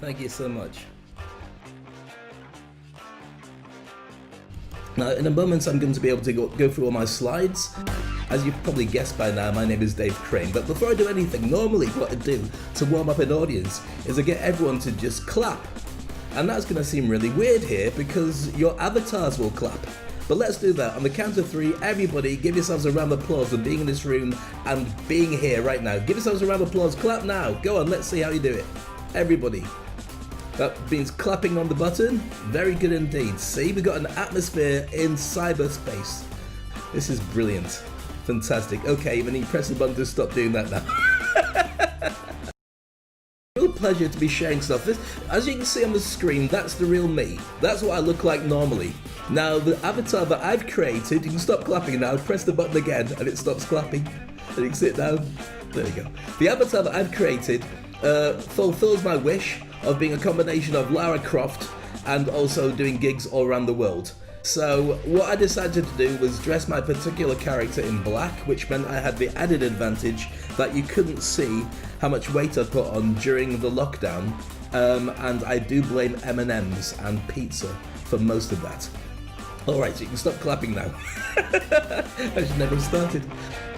Thank you so much. Now, in a moment, I'm going to be able to go through all my slides. As you've probably guessed by now, my name is Dave Crane. But before I do anything, normally what I do to warm up an audience is I get everyone to just clap. And that's going to seem really weird here because your avatars will clap. But let's do that. On the count of three, everybody give yourselves a round of applause for being in this room and being here right now. Give yourselves a round of applause. Clap now. Go on, let's see how you do it. Everybody. That means clapping on the button. Very good indeed. See, we've got an atmosphere in cyberspace. This is brilliant. Fantastic. Okay, then you press the button to stop doing that now. Real pleasure to be sharing stuff. This, as you can see on the screen, that's the real me. That's what I look like normally. Now, the avatar that I've created, you can stop clapping now, press the button again, and it stops clapping. And you can sit down. There you go. The avatar that I've created fulfills my wish of being a combination of Lara Croft and also doing gigs all around the world. So what I decided to do was dress my particular character in black, which meant I had the added advantage that you couldn't see how much weight I put on during the lockdown, and I do blame M&Ms and pizza for most of that. Alright, so you can stop clapping now. I should never have started.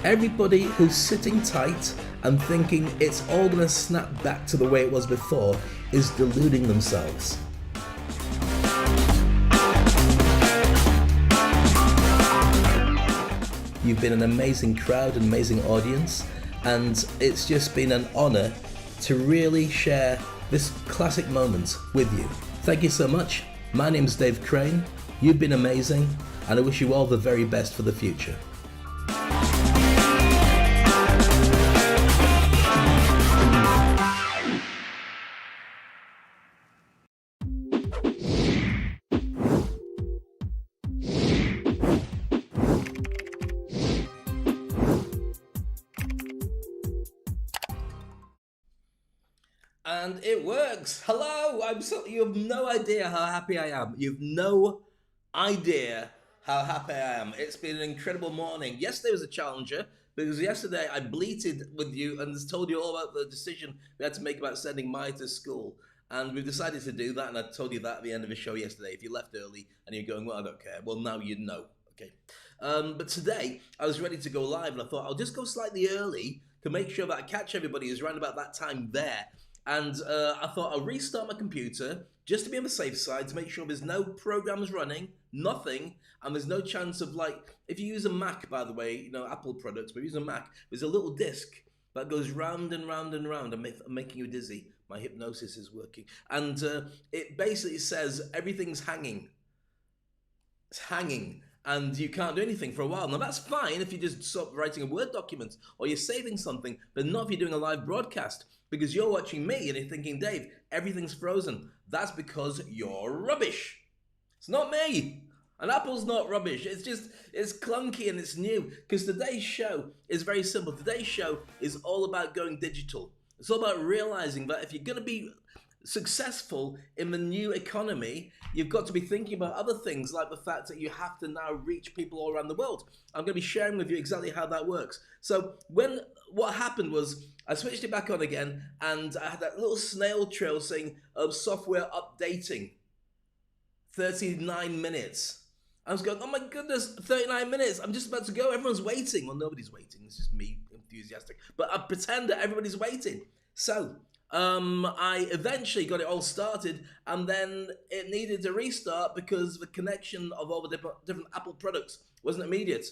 Everybody who's sitting tight and thinking it's all going to snap back to the way it was before is deluding themselves. You've been an amazing crowd, an amazing audience, and it's just been an honour to really share this classic moment with you. Thank you so much. My name's Dave Crane. You've been amazing, and I wish you all the very best for the future. And it works. Hello, you have no idea how happy I am. You've no idea how happy I am. It's been an incredible morning. Yesterday was a challenger because yesterday I bleated with you and told you all about the decision we had to make about sending Maya to school. And we've decided to do that, and I told you that at the end of the show yesterday. If you left early and you're going, well, I don't care. Well, now you know. Okay. But today I was ready to go live, and I thought I'll just go slightly early to make sure that I catch everybody who's around about that time there. And I thought I'll restart my computer just to be on the safe side to make sure there's no programs running, nothing, and there's no chance of, like, if you use a Mac, by the way, you know, Apple products, but if you use a Mac, there's a little disc that goes round and round and round and making you dizzy. My hypnosis is working. And it basically says everything's hanging. It's hanging. And you can't do anything for a while. Now, that's fine if you just stop writing a Word document or you're saving something, but not if you're doing a live broadcast. Because you're watching me and you're thinking, Dave, everything's frozen. That's because you're rubbish. It's not me. And Apple's not rubbish. It's clunky and it's new. Because today's show is very simple. Today's show is all about going digital. It's all about realizing that if you're going to be successful in the new economy, you've got to be thinking about other things, like the fact that you have to now reach people all around the world. I'm going to be sharing with you exactly how that works. So what happened was I switched it back on again, and I had that little snail trail saying software updating 39 minutes. I was going, oh my goodness, 39 minutes, I'm just about to go, everyone's waiting. Well, nobody's waiting, it's just me enthusiastic, but I pretend that everybody's waiting. So I eventually got it all started, and then it needed to restart because the connection of all the different Apple products wasn't immediate.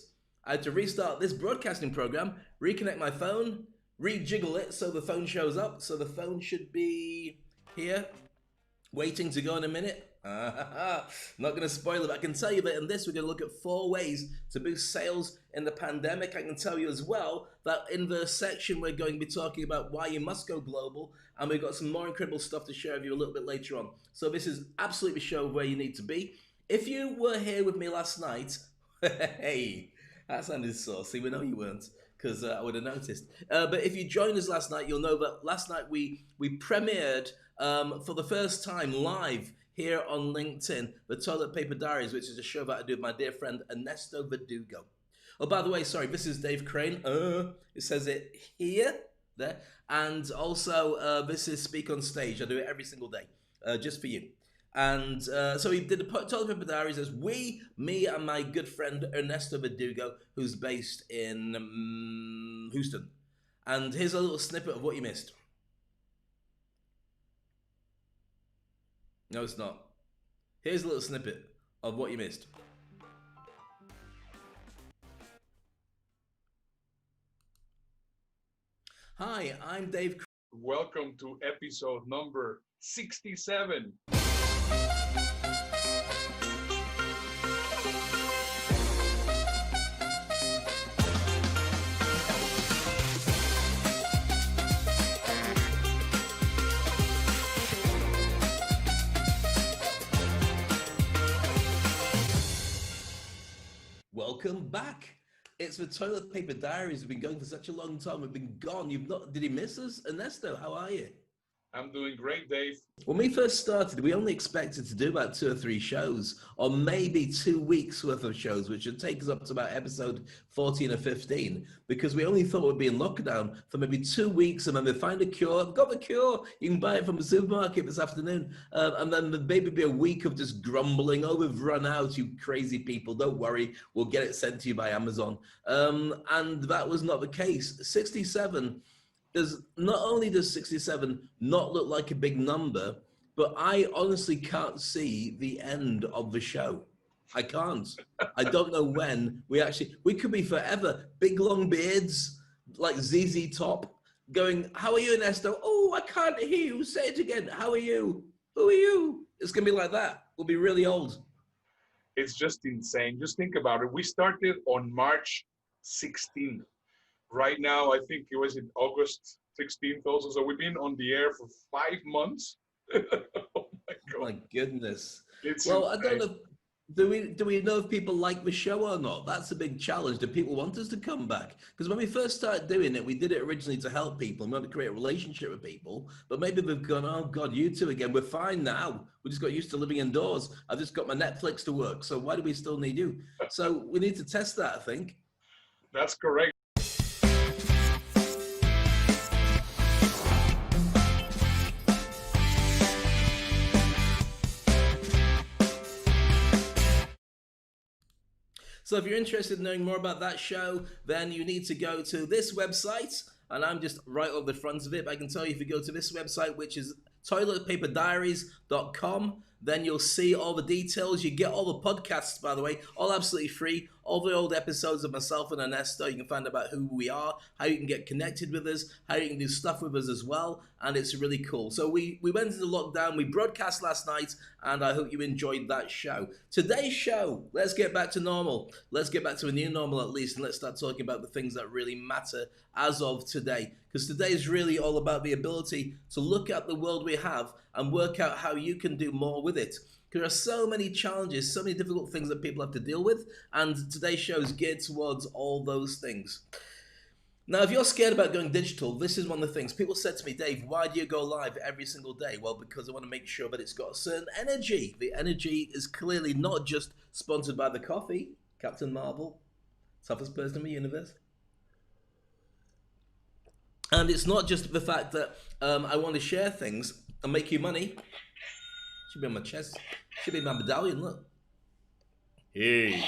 I had to restart this broadcasting program, reconnect my phone, rejiggle it so the phone shows up. So the phone should be here, waiting to go in a minute. Not going to spoil it, but I can tell you that in this we're going to look at 4 ways to boost sales in the pandemic. I can tell you as well that in the section we're going to be talking about why you must go global, and we've got some more incredible stuff to share with you a little bit later on. So this is absolutely the show where you need to be. If you were here with me last night, hey, that sounded saucy. We know you weren't, because I would have noticed. But if you joined us last night, you'll know that last night we premiered for the first time live here on LinkedIn, the Toilet Paper Diaries, which is a show that I do with my dear friend Ernesto Verdugo. Oh, by the way, sorry, this is Dave Crane. It says it here. there. And also, this is Speak on Stage. I do it every single day, just for you. And so he did the Toilet Paper Diaries as me and my good friend Ernesto Verdugo, who's based in Houston. And here's a little snippet of what you missed. No, it's not. Here's a little snippet of what you missed. Hi, I'm Dave. Welcome to episode number 67. Welcome back. It's the Toilet Paper Diaries. We've been going for such a long time. We've been gone. You've not. Did he miss us, Ernesto? How are you? I'm doing great, Dave. When we first started, we only expected to do about 2 or 3 shows, or maybe 2 weeks worth of shows, which would take us up to about episode 14 or 15, because we only thought we'd be in lockdown for maybe 2 weeks, and then we'd find a cure. I've got the cure. You can buy it from the supermarket this afternoon. And then there'd maybe be a week of just grumbling. Oh, we've run out, you crazy people. Don't worry. We'll get it sent to you by Amazon. And that was not the case. 67. Not only does 67 not look like a big number, but I honestly can't see the end of the show. I can't. I don't know when we could be forever. Big long beards, like ZZ Top, going, how are you, Ernesto? Oh, I can't hear you. Say it again. How are you? Who are you? It's going to be like that. We'll be really old. It's just insane. Just think about it. We started on March 16th. Right now, I think it was in August 16th also. So we've been on the air for 5 months. Oh my God. My goodness. It's well, insane. I don't know. Do we know if people like the show or not? That's a big challenge. Do people want us to come back? Because when we first started doing it, we did it originally to help people and we want to create a relationship with people. But maybe they've gone, oh God, you two again. We're fine now. We just got used to living indoors. I've just got my Netflix to work. So why do we still need you? So we need to test that, I think. That's correct. So if you're interested in knowing more about that show, then you need to go to this website. And I'm just right on the front of it. But I can tell you if you go to this website, which is toiletpaperdiaries.com, then you'll see all the details. You get all the podcasts, by the way, all absolutely free. All the old episodes of myself and Ernesto. You can find out about who we are, how you can get connected with us, how you can do stuff with us as well. And it's really cool. So we went into lockdown. We broadcast last night, and I hope you enjoyed that show. Today's show, let's get back to normal. Let's get back to a new normal at least, and let's start talking about the things that really matter as of today. Because today is really all about the ability to look at the world we have and work out how you can do more with it. There are so many challenges, so many difficult things that people have to deal with, and today's show is geared towards all those things. Now, if you're scared about going digital, this is one of the things. People said to me, Dave, why do you go live every single day? Well, because I want to make sure that it's got a certain energy. The energy is clearly not just sponsored by the coffee, Captain Marvel, toughest person in the universe. And it's not just the fact that I want to share things and make you money. Should be on my chest. Should be my medallion, look. Hey.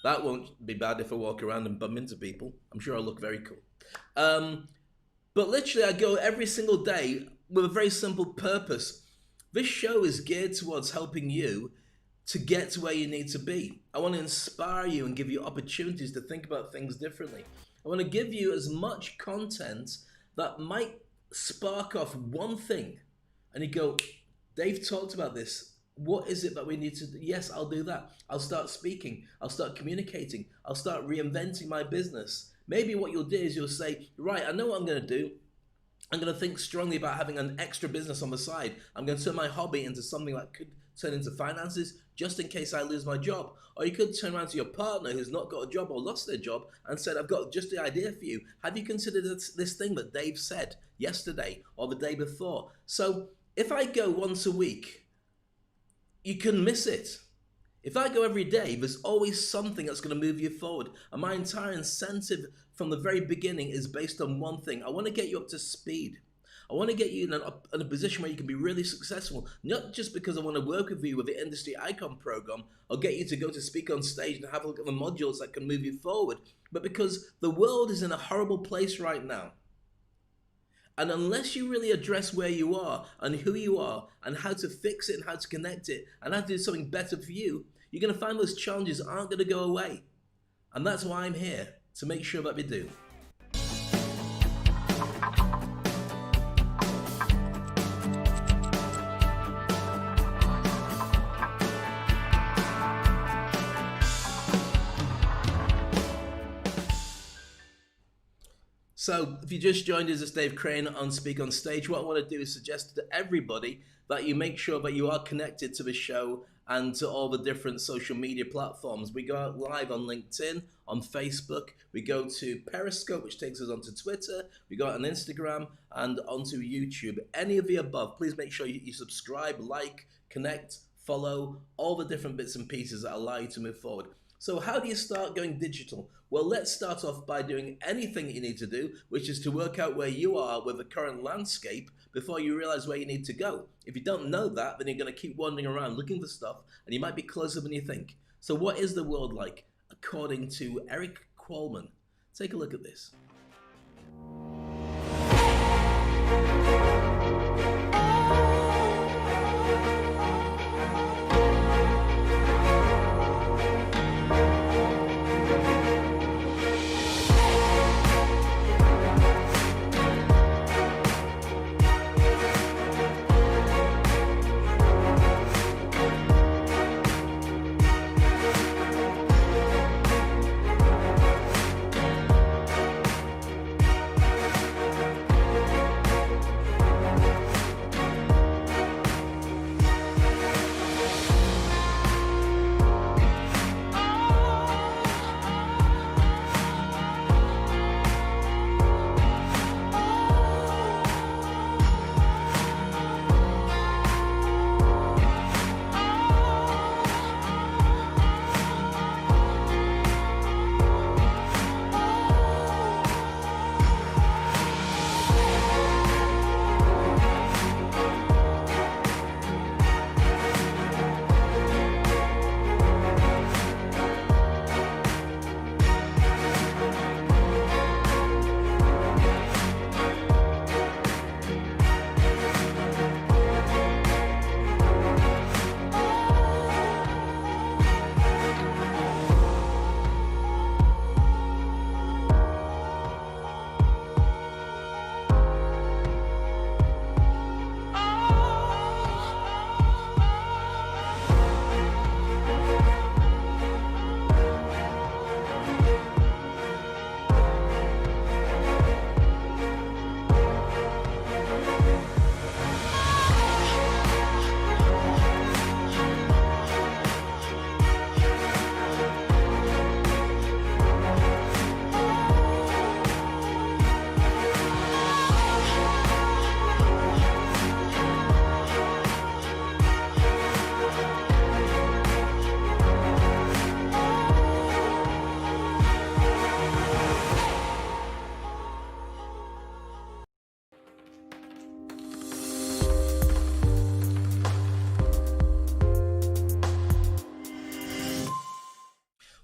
That won't be bad if I walk around and bump into people. I'm sure I'll look very cool. But literally, I go every single day with a very simple purpose. This show is geared towards helping you to get to where you need to be. I want to inspire you and give you opportunities to think about things differently. I want to give you as much content that might spark off one thing. And you go, Dave talked about this. What is it that we need to do? Yes, I'll do that. I'll start speaking. I'll start communicating. I'll start reinventing my business. Maybe what you'll do is you'll say, right, I know what I'm going to do. I'm going to think strongly about having an extra business on the side. I'm going to turn my hobby into something that could turn into finances just in case I lose my job. Or you could turn around to your partner who's not got a job or lost their job and said, I've got just the idea for you. Have you considered this thing that Dave said yesterday or the day before? So if I go once a week, you can miss it. If I go every day, there's always something that's going to move you forward. And my entire incentive from the very beginning is based on one thing. I want to get you up to speed. I want to get you in a position where you can be really successful, not just because I want to work with you with the Industry Icon program or get you to go to speak on stage and have a look at the modules that can move you forward, but because the world is in a horrible place right now. And unless you really address where you are and who you are and how to fix it and how to connect it and how to do something better for you, you're going to find those challenges aren't going to go away. And that's why I'm here, to make sure that we do. So if you just joined us, it's Dave Crane on Speak on Stage. What I want to do is suggest to everybody that you make sure that you are connected to the show and to all the different social media platforms. We go out live on LinkedIn, on Facebook. We go to Periscope, which takes us onto Twitter. We go out on Instagram and onto YouTube. Any of the above, please make sure you subscribe, like, connect, follow, all the different bits and pieces that allow you to move forward. So how do you start going digital? Well, let's start off by doing anything that you need to do, which is to work out where you are with the current landscape before you realize where you need to go. If you don't know that, then you're going to keep wandering around looking for stuff, and you might be closer than you think. So what is the world like, according to Eric Qualman? Take a look at this.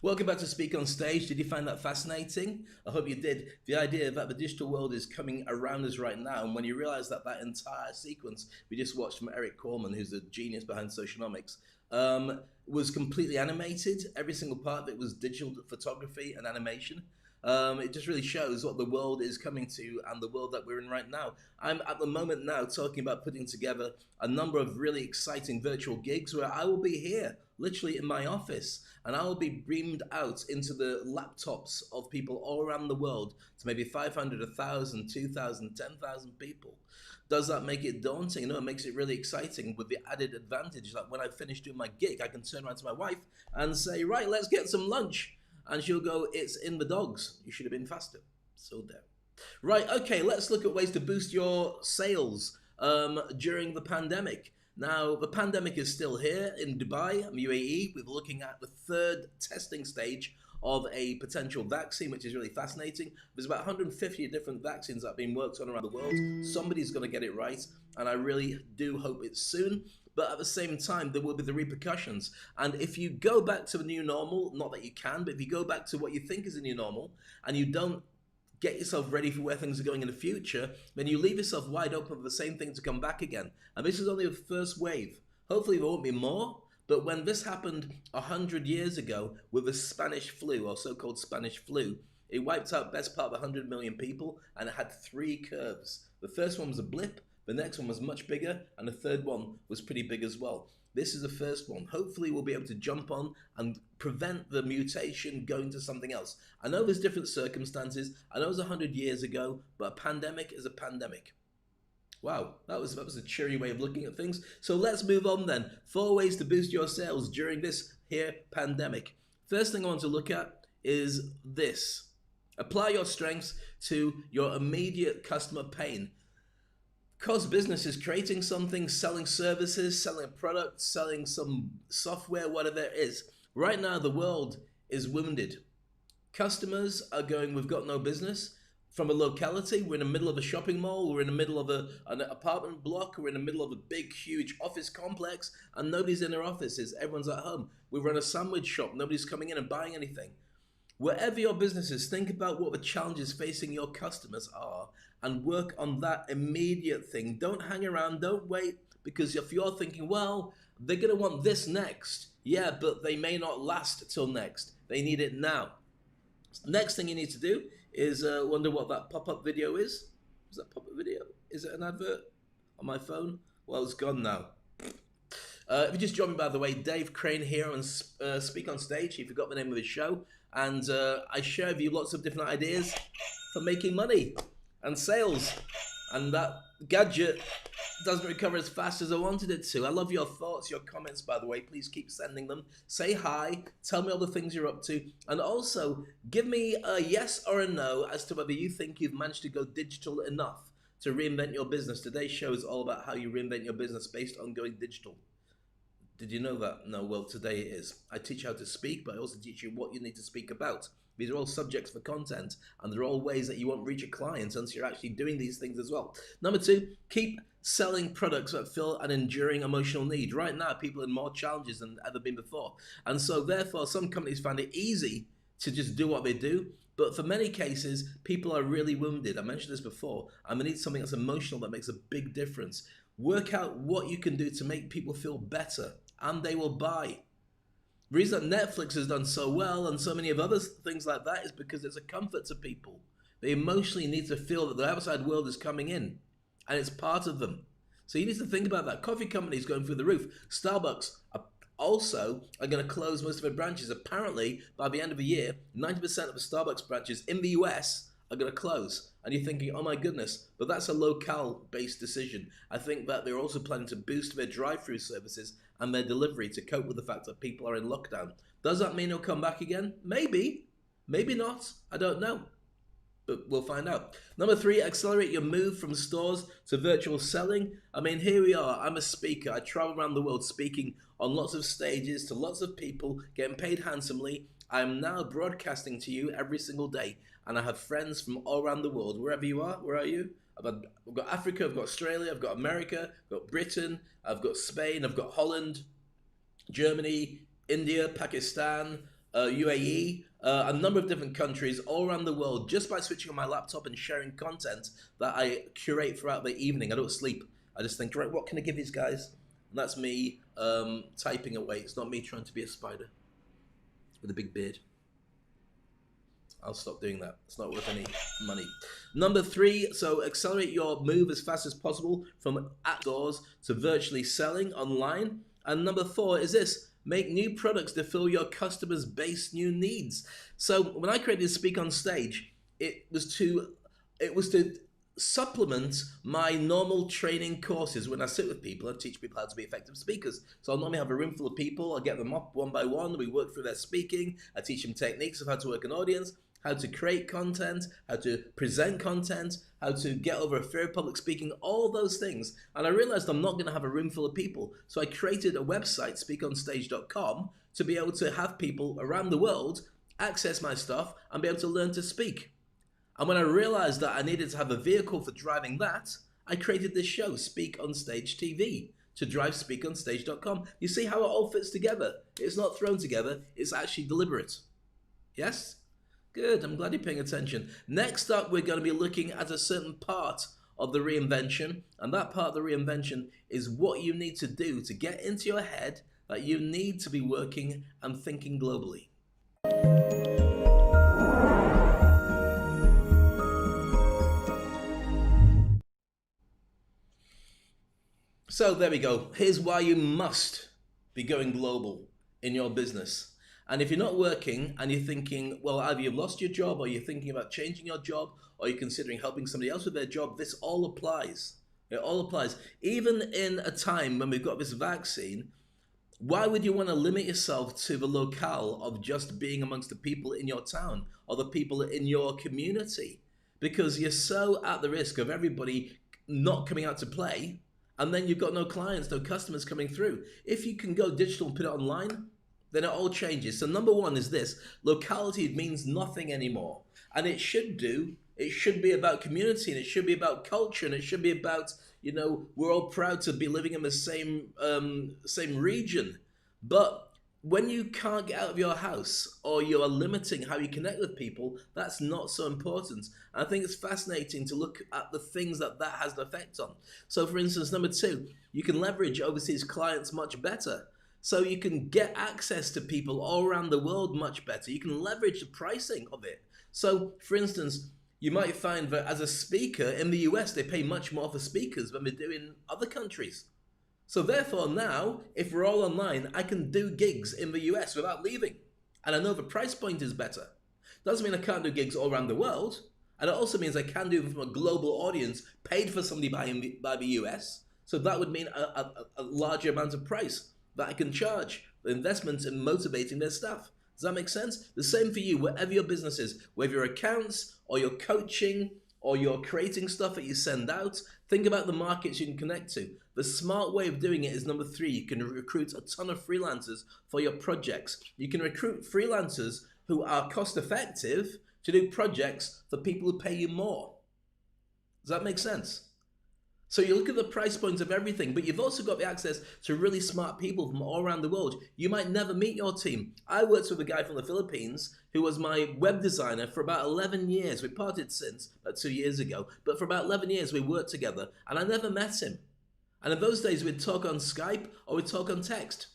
Welcome back to Speak on Stage. Did you find that fascinating? I hope you did. The idea that the digital world is coming around us right now, and when you realize that that entire sequence we just watched from Eric Qualman, who's the genius behind Socionomics, was completely animated. Every single part of it was digital photography and animation. It just really shows what the world is coming to and the world that we're in right now. I'm at the moment now talking about putting together a number of really exciting virtual gigs where I will be here, literally in my office, and I will be beamed out into the laptops of people all around the world to maybe 500, 1,000, 2,000, 10,000 people. Does that make it daunting? No, it makes it really exciting with the added advantage that when I finish doing my gig, I can turn around to my wife and say, right, let's get some lunch. And she'll go, it's in the dogs. You should have been faster. So there. Right, okay, let's look at ways to boost your sales during the pandemic. Now, the pandemic is still here in Dubai, UAE. We're looking at the third testing stage of a potential vaccine, which is really fascinating. There's about 150 different vaccines that are being worked on around the world. Somebody's going to get it right, and I really do hope it's soon. But at the same time, there will be the repercussions. And if you go back to the new normal, not that you can, but if you go back to what you think is the new normal, and you don't get yourself ready for where things are going in the future, then you leave yourself wide open for the same thing to come back again. And this is only the first wave. Hopefully there won't be more, but when this happened 100 years ago with the Spanish flu, or so-called Spanish flu, it wiped out best part of 100 million people, and it had three curves. The first one was a blip, the next one was much bigger, and the third one was pretty big as well. This is the first one. Hopefully we'll be able to jump on and prevent the mutation going to something else. I know there's different circumstances. I know it was 100 years ago, but a pandemic is a pandemic. Wow, that was a cheery way of looking at things. So let's move on then. 4 ways to boost your sales during this here pandemic. First thing I want to look at is this. Apply your strengths to your immediate customer pain. Because business is creating something, selling services, selling a product, selling some software, whatever it is. Right now, the world is wounded. Customers are going, we've got no business. From a locality, we're in the middle of a shopping mall, we're in the middle of an apartment block, we're in the middle of a big, huge office complex, and nobody's in their offices. Everyone's at home. We run a sandwich shop. Nobody's coming in and buying anything. Wherever your business is, think about what the challenges facing your customers are and work on that immediate thing. Don't hang around, don't wait, because if you're thinking, well, they're going to want this next. Yeah, but they may not last till next. They need it now. Next thing you need to do is wonder what that pop-up video is. Is that pop-up video? Is it an advert on my phone? Well, it's gone now. If you just joined me, by the way, Dave Crane here on Speak on Stage. He forgot the name of his show. And I share with you lots of different ideas for making money and sales. And that gadget doesn't recover as fast as I wanted it to. I love your thoughts, your comments, by the way. Please keep sending them. Say hi. Tell me all the things you're up to. And also, give me a yes or a no as to whether you think you've managed to go digital enough to reinvent your business. Today's show is all about how you reinvent your business based on going digital. Did you know that? No, well, today it is. I teach you how to speak, but I also teach you what you need to speak about. These are all subjects for content, and they're all ways that you won't reach a client unless you're actually doing these things as well. Number 2, keep selling products that fill an enduring emotional need. Right now, people are in more challenges than ever been before. And so, therefore, some companies find it easy to just do what they do, but for many cases, people are really wounded. I mentioned this before, and they need something that's emotional that makes a big difference. Work out what you can do to make people feel better, and they will buy. The reason that Netflix has done so well and so many of other things like that is because it's a comfort to people. They emotionally need to feel that the outside world is coming in and it's part of them. So you need to think about that. Coffee companies going through the roof. Starbucks also are going to close most of their branches. Apparently, by the end of the year, 90% of the Starbucks branches in the US are going to close. And you're thinking, oh my goodness, but that's a locale-based decision. I think that they're also planning to boost their drive-through services and their delivery to cope with the fact that people are in lockdown. Does that mean it'll come back again? Maybe. Maybe not. I don't know. But we'll find out. Number 3, accelerate your move from stores to virtual selling. I mean, here we are. I'm a speaker. I travel around the world speaking on lots of stages to lots of people, getting paid handsomely. I'm now broadcasting to you every single day. And I have friends from all around the world. Wherever you are, where are you? I've got Africa, I've got Australia, I've got America, I've got Britain, I've got Spain, I've got Holland, Germany, India, Pakistan, UAE, a number of different countries all around the world, just by switching on my laptop and sharing content that I curate throughout the evening. I don't sleep. I just think, right, what can I give these guys? And that's me typing away. It's not me trying to be a spider with a big beard. I'll stop doing that. It's not worth any money. Number 3, so accelerate your move as fast as possible from outdoors to virtually selling online. And number 4 is this: make new products to fill your customers' base new needs. So when I created Speak on Stage, it was to supplement my normal training courses. When I sit with people, I teach people how to be effective speakers. So I'll normally have a room full of people. I'll get them up one by one. We work through their speaking. I teach them techniques of how to work an audience. how to create content, how to present content, how to get over a fear of public speaking, all those things. And I realized I'm not going to have a room full of people. So I created a website, speakonstage.com, to be able to have people around the world access my stuff and be able to learn to speak. And when I realized that I needed to have a vehicle for driving that, I created this show, Speak on Stage TV, to drive speakonstage.com. You see how it all fits together? It's not thrown together, it's actually deliberate. Yes? Good, I'm glad you're paying attention. Next up, we're going to be looking at a certain part of the reinvention, and that part of the reinvention is what you need to do to get into your head that you need to be working and thinking globally. So there we go. Here's why you must be going global in your business. And if you're not working and you're thinking, well, either you've lost your job or you're thinking about changing your job or you're considering helping somebody else with their job, this all applies. It all applies. Even in a time when we've got this vaccine, why would you want to limit yourself to the locale of just being amongst the people in your town or the people in your community? Because you're so at the risk of everybody not coming out to play, and then you've got no clients, no customers coming through. If you can go digital and put it online, then it all changes. So number one is this: locality means nothing anymore. And it should do. It should be about community, and it should be about culture, and it should be about, you know, we're all proud to be living in the same region. But when you can't get out of your house or you are limiting how you connect with people, that's not so important. And I think it's fascinating to look at the things that that has an effect on. So for instance, number two, you can leverage overseas clients much better. So you can get access to people all around the world much better. You can leverage the pricing of it. So for instance, you might find that as a speaker in the US, they pay much more for speakers than they do in other countries. So therefore now, if we're all online, I can do gigs in the US without leaving. And I know the price point is better. Doesn't mean I can't do gigs all around the world. And it also means I can do them from a global audience paid for somebody by the US. So that would mean a larger amount of price that I can charge for investments in motivating their staff. Does that make sense? The same for you, wherever your business is, whether your accounts or your coaching or you're creating stuff that you send out, think about the markets you can connect to. The smart way of doing it is number three. You can recruit a ton of freelancers for your projects. You can recruit freelancers who are cost effective to do projects for people who pay you more. Does that make sense? So you look at the price points of everything, but you've also got the access to really smart people from all around the world. You might never meet your team. I worked with a guy from the Philippines who was my web designer for about 11 years. We parted since, about 2 years ago, but for about 11 years we worked together, and I never met him. And in those days we'd talk on Skype or we'd talk on text.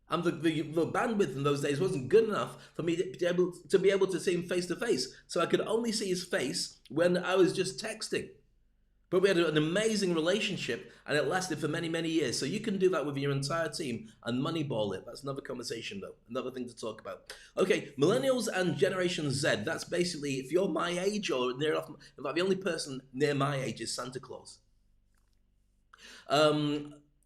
And the bandwidth in those days wasn't good enough for me to be able to see him face to face. So I could only see his face when I was just texting. But we had an amazing relationship, and it lasted for many, many years. So you can do that with your entire team and moneyball it. That's another conversation, though. Another thing to talk about. Okay, millennials and Generation Z. That's basically, if you're my age or near enough, in fact, the only person near my age is Santa Claus.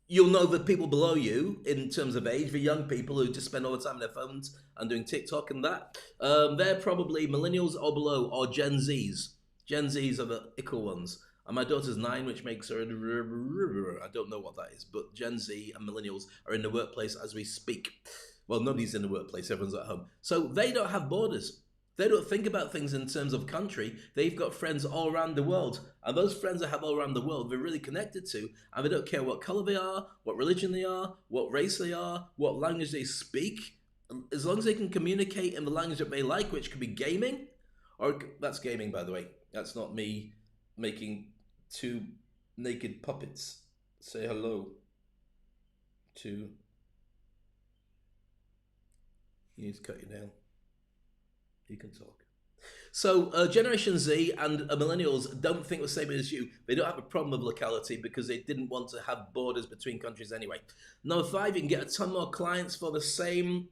You'll know the people below you, in terms of age, the young people who just spend all the time on their phones and doing TikTok and that. They're probably millennials or below, or Gen Zs. Gen Zs are the ickle ones. And my daughter's 9, which makes her, I don't know what that is, but Gen Z and millennials are in the workplace as we speak. Well, nobody's in the workplace, everyone's at home. So they don't have borders. They don't think about things in terms of country. They've got friends all around the world. And those friends they have all around the world, they're really connected to. And they don't care what color they are, what religion they are, what race they are, what language they speak. As long as they can communicate in the language that they like, which could be gaming, or that's gaming, by the way. That's not me making 2 naked puppets say hello to. You need to cut your nail. You can talk. So Generation Z and millennials don't think the same as you. They don't have a problem with locality because they didn't want to have borders between countries anyway. Number 5, you can get a ton more clients for the same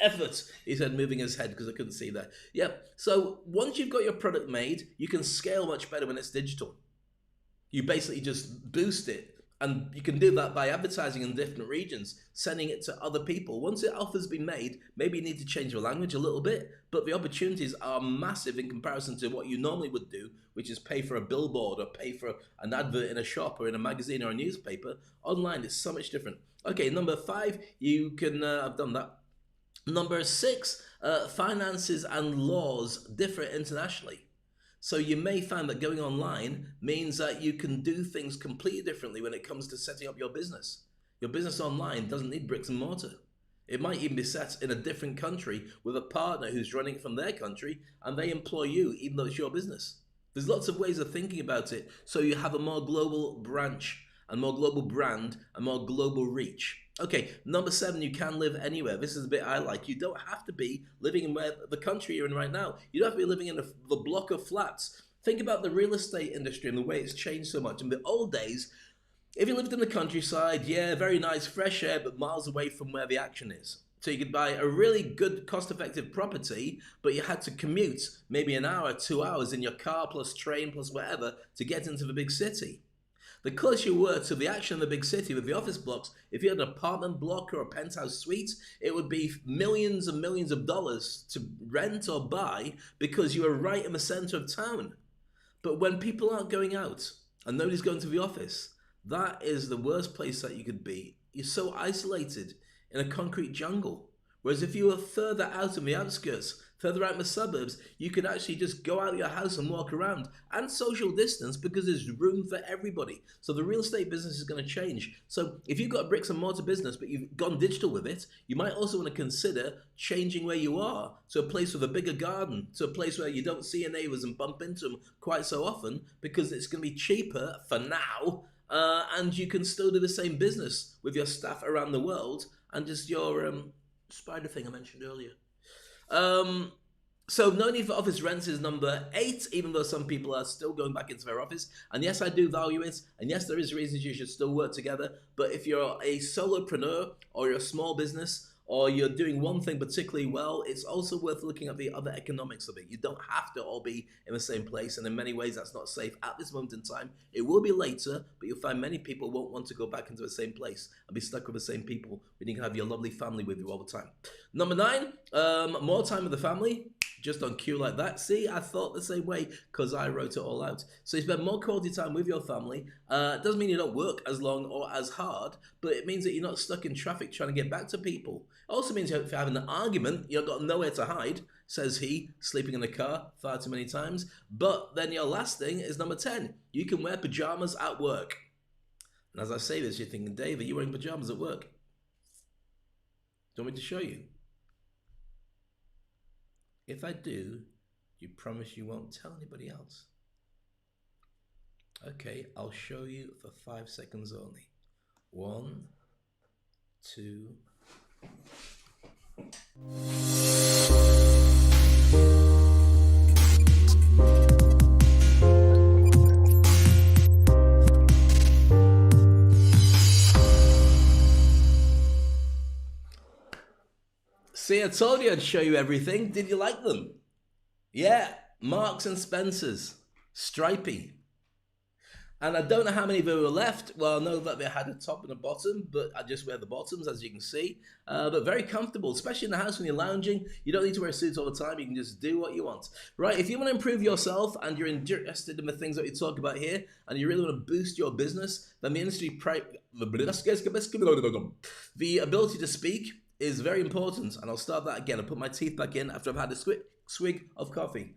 effort. He said, moving his head because I couldn't see that. Yeah, so once you've got your product made, you can scale much better when it's digital. You basically just boost it And you can do that by advertising in different regions, sending it to other people. Once the offer's been made, maybe you need to change your language a little bit, but the opportunities are massive in comparison to what you normally would do, which is pay for a billboard or pay for an advert in a shop or in a magazine or a newspaper. Online, it's so much different. Okay, number 5, you can, I've done that. Number 6, finances and laws differ internationally. So you may find that going online means that you can do things completely differently when it comes to setting up your business. Your business online doesn't need bricks and mortar. It might even be set in a different country with a partner who's running it from their country, and they employ you even though it's your business. There's lots of ways of thinking about it, so you have a more global branch, and more global brand, and more global reach. Okay, number 7, you can live anywhere. This is a bit I like. You don't have to be living in the country you're in right now. You don't have to be living in the block of flats. Think about the real estate industry and the way it's changed so much. In the old days, if you lived in the countryside, yeah, very nice, fresh air, but miles away from where the action is. So you could buy a really good, cost-effective property, but you had to commute maybe an hour, 2 hours in your car plus train plus whatever to get into the big city. The closer you were to the action of the big city with the office blocks, if you had an apartment block or a penthouse suite, it would be millions and millions of dollars to rent or buy because you were right in the center of town. But when people aren't going out and nobody's going to the office, that is the worst place that you could be. You're so isolated in a concrete jungle. Whereas if you were further out in the outskirts, further out in the suburbs, you could actually just go out of your house and walk around and social distance because there's room for everybody. So the real estate business is going to change. So if you've got a bricks and mortar business, but you've gone digital with it, you might also want to consider changing where you are to a place with a bigger garden, to a place where you don't see your neighbors and bump into them quite so often because it's going to be cheaper for now. And you can still do the same business with your staff around the world and just your spider thing I mentioned earlier. So no need for office rents is number 8, even though some people are still going back into their office. And yes, I do value it. And yes, there is reasons you should still work together. But if you're a solopreneur or you're a small business or you're doing one thing particularly well, it's also worth looking at the other economics of it. You don't have to all be in the same place. And in many ways, that's not safe at this moment in time. It will be later, but you'll find many people won't want to go back into the same place and be stuck with the same people when you can have your lovely family with you all the time. Number 9, more time with the family. Just on cue like that. See, I thought the same way because I wrote it all out. So you spend more quality time with your family. Doesn't mean you don't work as long or as hard, but it means that you're not stuck in traffic trying to get back to people. It also means if you're having an argument, you've got nowhere to hide, says he, sleeping in the car far too many times. But then your last thing is number 10. You can wear pajamas at work. And as I say this, you're thinking, Dave, are you wearing pajamas at work? Do you want me to show you? If I do, you promise you won't tell anybody else? Okay, I'll show you for 5 seconds only. 1, 2. See, I told you I'd show you everything. Did you like them? Yeah, Marks and Spencer's, stripy. And I don't know how many there were left. Well, I know that they had a top and a bottom, but I just wear the bottoms, as you can see. But very comfortable, especially in the house when you're lounging. You don't need to wear suits all the time. You can just do what you want. Right, if you want to improve yourself and you're interested in the things that we talk about here, and you really want to boost your business, then the ability to speak is very important. And I'll start that again. I'll put my teeth back in after I've had a swig of coffee.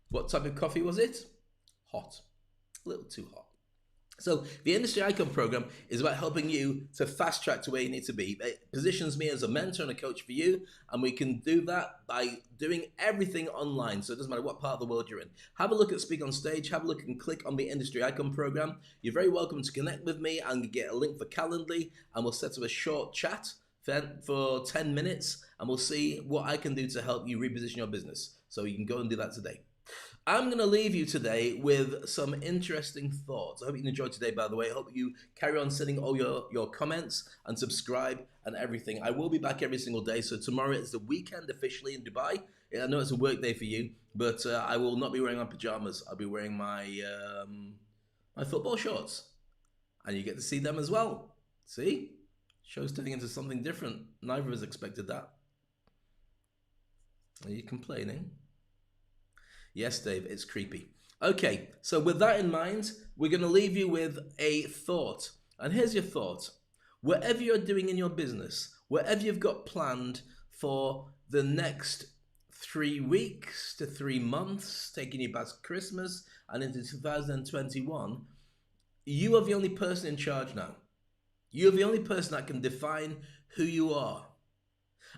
What type of coffee was it? Hot. A little too hot. So the Industry Icon program is about helping you to fast track to where you need to be. It positions me as a mentor and a coach for you, and we can do that by doing everything online. So it doesn't matter what part of the world you're in. Have a look at Speak on Stage, have a look and click on the Industry Icon program. You're very welcome to connect with me and get a link for Calendly, and we'll set up a short chat for 10 minutes, and we'll see what I can do to help you reposition your business. So you can go and do that today. I'm going to leave you today with some interesting thoughts. I hope you enjoyed today, by the way. I hope you carry on sending all your comments and subscribe and everything. I will be back every single day. So tomorrow is the weekend officially in Dubai. I know it's a work day for you, but I will not be wearing my pajamas. I'll be wearing my my football shorts. And you get to see them as well. See? Show's turning into something different. Neither of us expected that. Are you complaining? Yes, Dave, it's creepy. Okay, so with that in mind, we're going to leave you with a thought. And here's your thought. Whatever you're doing in your business, whatever you've got planned for the next 3 weeks to 3 months, taking you past Christmas and into 2021, you are the only person in charge now. You're the only person that can define who you are.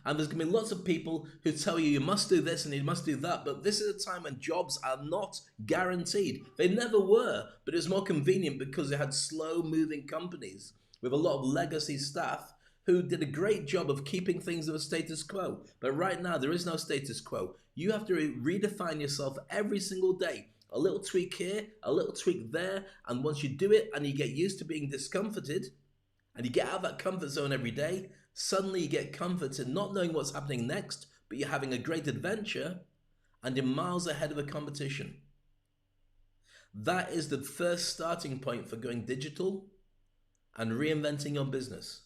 And there's going to be lots of people who tell you must do this and you must do that, but this is a time when jobs are not guaranteed. They never were, but it's more convenient because they had slow-moving companies with a lot of legacy staff who did a great job of keeping things of a status quo. But right now, there is no status quo. You have to redefine yourself every single day. A little tweak here, a little tweak there, and once you do it and you get used to being discomforted, and you get out of that comfort zone every day, suddenly you get comfort in not knowing what's happening next, but you're having a great adventure and you're miles ahead of the competition. That is the first starting point for going digital and reinventing your business.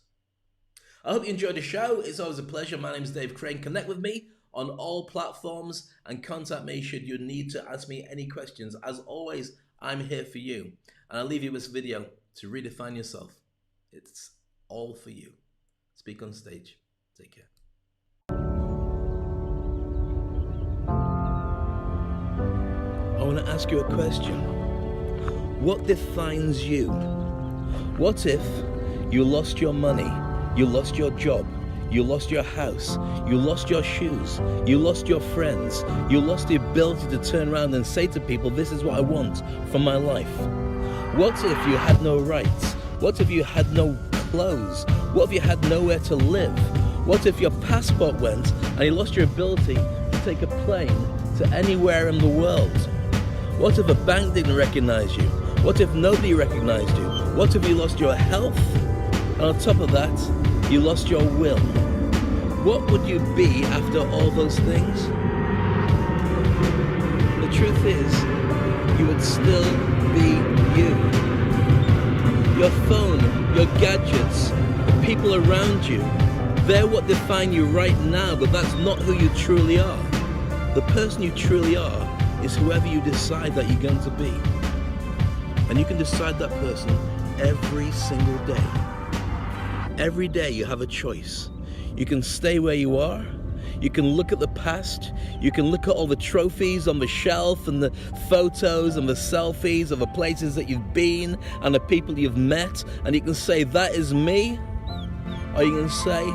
I hope you enjoyed the show. It's always a pleasure. My name is Dave Crane. Connect with me on all platforms and contact me should you need to ask me any questions. As always, I'm here for you. And I'll leave you with this video to redefine yourself. It's all for you. Speak on stage. Take care. I want to ask you a question. What defines you? What if you lost your money, you lost your job, you lost your house, you lost your shoes, you lost your friends, you lost the ability to turn around and say to people, this is what I want from my life? What if you had no rights? What if you had no clothes? What if you had nowhere to live? What if your passport went and you lost your ability to take a plane to anywhere in the world? What if a bank didn't recognize you? What if nobody recognized you? What if you lost your health? And on top of that, you lost your will. What would you be after all those things? The truth is, you would still be you. Your phone, your gadgets, the people around you, they're what define you right now, but that's not who you truly are. The person you truly are is whoever you decide that you're going to be. And you can decide that person every single day. Every day you have a choice. You can stay where you are. You can look at the past. You can look at all the trophies on the shelf and the photos and the selfies of the places that you've been and the people you've met, and you can say, that is me. Or you can say,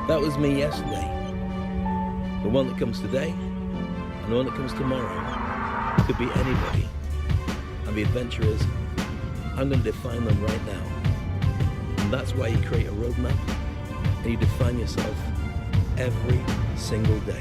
that was me yesterday. The one that comes today and the one that comes tomorrow. It could be anybody. And the adventure is, I'm going to define them right now. And that's why you create a roadmap and you define yourself every single day.